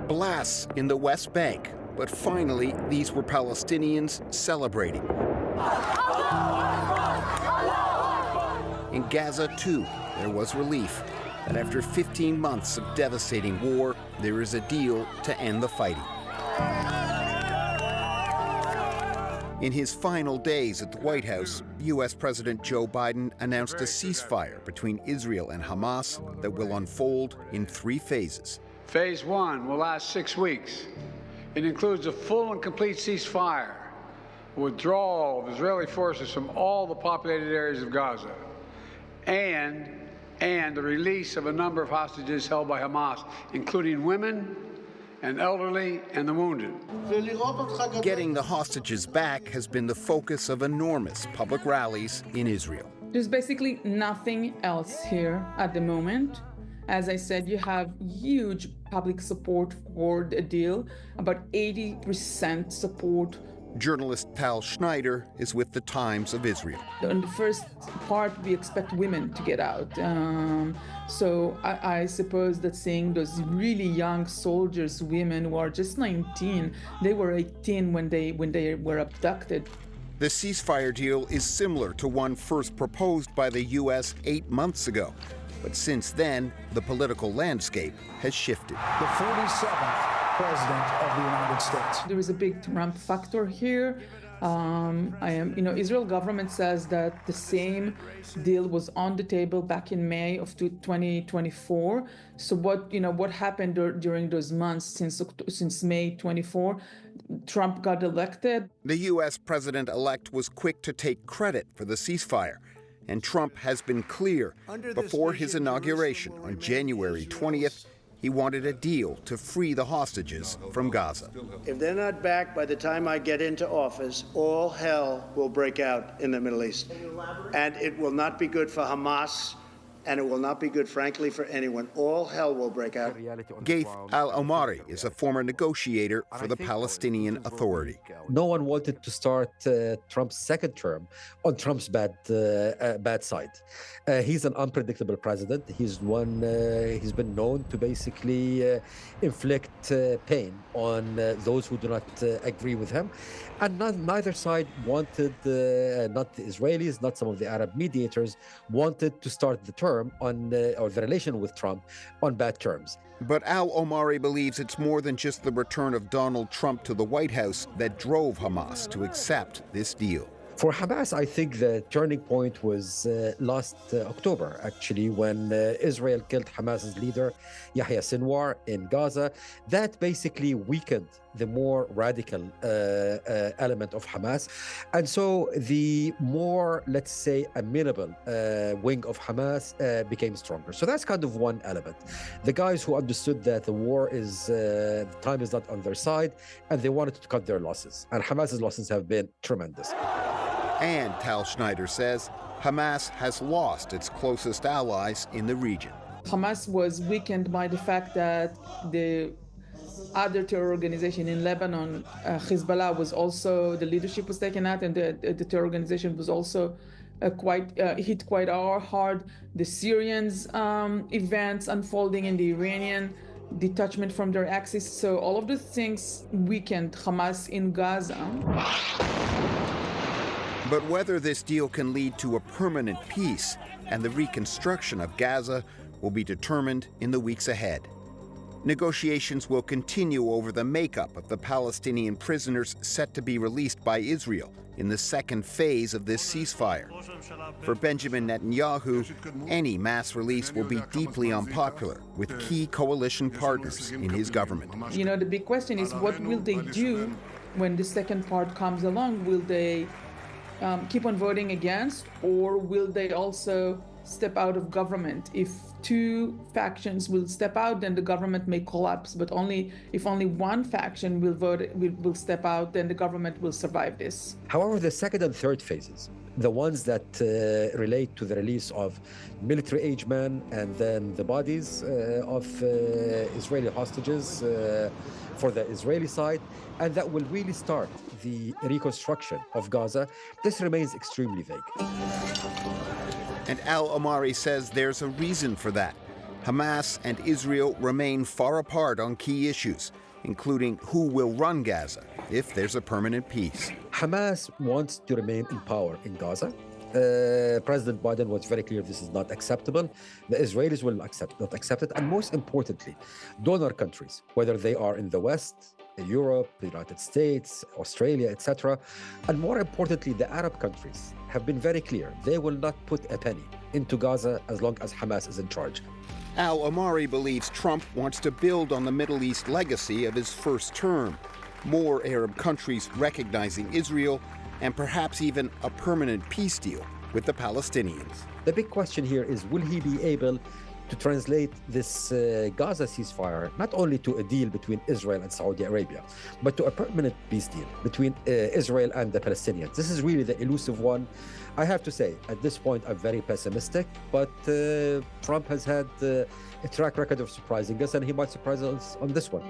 Blasts in the West Bank, but finally these were Palestinians celebrating. In Gaza, too, there was relief that after 15 months of devastating war, there is a deal to end the fighting. In his final days at the White House, U.S. President Joe Biden announced a ceasefire between Israel and Hamas that will unfold in 3 phases. Phase 1 will last 6 weeks. It includes a full and complete ceasefire, withdrawal of Israeli forces from all the populated areas of Gaza, and the release of a number of hostages held by Hamas, including women and elderly and the wounded. Getting the hostages back has been the focus of enormous public rallies in Israel. There's basically nothing else here at the moment. As I said, you have huge public support for the deal, about 80% support. Journalist Tal Schneider is with the Times of Israel. In the first part, we expect women to get out. So I suppose that seeing those really young soldiers, women who are just 19, they were 18 when they were abducted. The ceasefire deal is similar to one first proposed by the U.S. 8 months ago. But since then, the political landscape has shifted. The 47th President of the United States. There is a big Trump factor here. Israel government says that the same deal was on the table back in May of 2024. So what happened during those months since May 24? Trump got elected. The U.S. president-elect was quick to take credit for the ceasefire. And Trump has been clear before his inauguration on January 20th, he wanted a deal to free the hostages from Gaza. If they're not back by the time I get into office, all hell will break out in the Middle East. And it will not be good for Hamas, and it will not be good, frankly, for anyone. All hell will break out. Gaith al-Omari is a former negotiator for the Palestinian Authority. No one wanted to start Trump's second term on Trump's bad side. He's an unpredictable president. He's been known to basically inflict pain on those who do not agree with him. And neither side wanted, not the Israelis, not some of the Arab mediators, wanted to start the term or the relation with Trump on bad terms. But al-Omari believes it's more than just the return of Donald Trump to the White House that drove Hamas to accept this deal. For Hamas, I think the turning point was last October, actually, when Israel killed Hamas's leader, Yahya Sinwar, in Gaza. That basically weakened the more radical element of Hamas. And so the more, let's say, amenable wing of Hamas became stronger. So that's kind of one element. The guys who understood that the war is, the time is not on their side, and they wanted to cut their losses. And Hamas's losses have been tremendous. And, Tal Schneider says, Hamas has lost its closest allies in the region. Hamas was weakened by the fact that the other terror organization in Lebanon, Hezbollah, was also, the leadership was taken out, and the terror organization was also hit quite hard. The Syrians' events unfolding in the Iranian detachment from their axis. So all of these things weakened Hamas in Gaza. But whether this deal can lead to a permanent peace and the reconstruction of Gaza will be determined in the weeks ahead. Negotiations will continue over the makeup of the Palestinian prisoners set to be released by Israel in the second phase of this ceasefire. For Benjamin Netanyahu, any mass release will be deeply unpopular with key coalition partners in his government. You know, the big question is, what will they do when the second part comes along? Will they keep on voting against, or will they also step out of government? If two factions will step out, then the government may collapse. But if only one faction will step out, then the government will survive this. However, the second and third phases, the ones that relate to the release of military-age men and then the bodies of Israeli hostages for the Israeli side, and that will really start the reconstruction of Gaza, this remains extremely vague. And al-Omari says there's a reason for that. Hamas and Israel remain far apart on key issues, including who will run Gaza if there's a permanent peace. Hamas wants to remain in power in Gaza. President Biden was very clear this is not acceptable. The Israelis will not accept it. And most importantly, donor countries, whether they are in the West, Europe, the United States, Australia, etc., and more importantly, the Arab countries have been very clear. They will not put a penny into Gaza as long as Hamas is in charge. Al-Amari believes Trump wants to build on the Middle East legacy of his first term. More Arab countries recognizing Israel, and perhaps even a permanent peace deal with the Palestinians. The big question here is, will he be able to translate this Gaza ceasefire not only to a deal between Israel and Saudi Arabia, but to a permanent peace deal between Israel and the Palestinians? This is really the elusive one. I have to say, at this point, I'm very pessimistic, but Trump has had a track record of surprising us, and he might surprise us on this one.